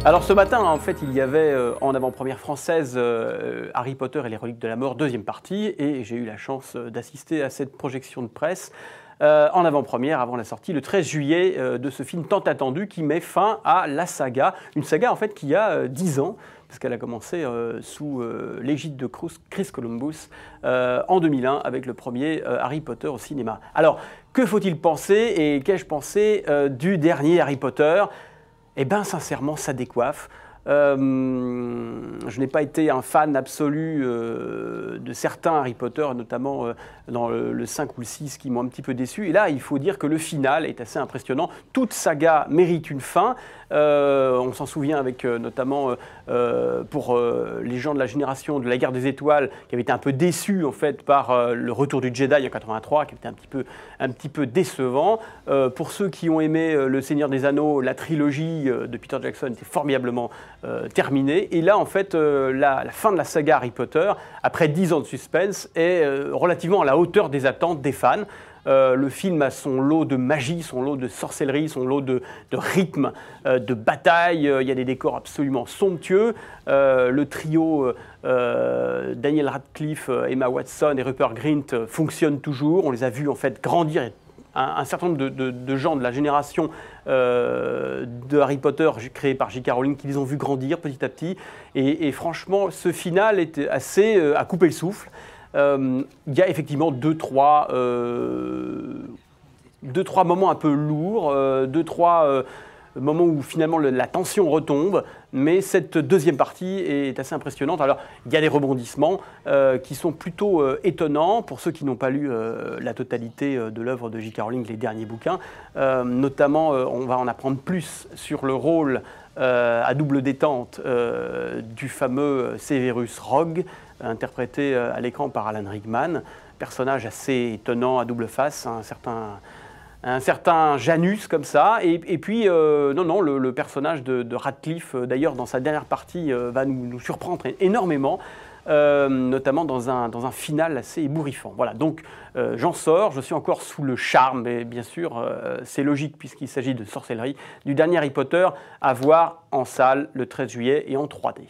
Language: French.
Alors ce matin, en fait, il y avait en avant-première française Harry Potter et les reliques de la mort, deuxième partie, et j'ai eu la chance d'assister à cette projection de presse en avant-première, avant la sortie, le 13 juillet, de ce film tant attendu qui met fin à la saga. Une saga en fait qui a 10 ans, parce qu'elle a commencé sous l'égide de Chris Columbus en 2001 avec le premier Harry Potter au cinéma. Alors, que faut-il penser et qu'ai-je pensé du dernier Harry Potter ? Eh bien, sincèrement, ça décoiffe. Je n'ai pas été un fan absolu de certains Harry Potter, notamment dans le 5 ou le 6 qui m'ont un petit peu déçu. Et là, il faut dire que le final est assez impressionnant. Toute saga mérite une fin. On s'en souvient avec notamment pour les gens de la génération de la Guerre des Étoiles qui avaient été un peu déçus en fait par le retour du Jedi en 83, qui était un petit peu décevant. Pour ceux qui ont aimé Le Seigneur des Anneaux, la trilogie de Peter Jackson était formidablement terminée. Et là, en fait, la fin de la saga Harry Potter, après 10 ans de suspense, est relativement à la hauteur des attentes des fans. Le film a son lot de magie, son lot de sorcellerie, son lot de rythme, de bataille. Il y a des décors absolument somptueux. Le trio Daniel Radcliffe, Emma Watson et Rupert Grint fonctionne toujours. On les a vus en fait grandir. Un certain nombre de gens de la génération de Harry Potter créée par J.K. Rowling qui les ont vus grandir petit à petit. Et franchement, ce final était assez à couper le souffle. Il y a effectivement deux, trois moments un peu lourds, moments où finalement la tension retombe, mais cette deuxième partie est assez impressionnante. Alors, il y a des rebondissements qui sont plutôt étonnants pour ceux qui n'ont pas lu la totalité de l'œuvre de J.K. Rowling, les derniers bouquins. Notamment, on va en apprendre plus sur le rôle à double détente du fameux Severus Rogue, interprété à l'écran par Alan Rickman, personnage assez étonnant à double face, un certain Janus comme ça, et puis le personnage de Radcliffe, d'ailleurs dans sa dernière partie, va nous surprendre énormément, notamment dans un final assez ébouriffant. Voilà, donc j'en sors, je suis encore sous le charme, et bien sûr c'est logique puisqu'il s'agit de sorcellerie, du dernier Harry Potter à voir en salle le 13 juillet et en 3D.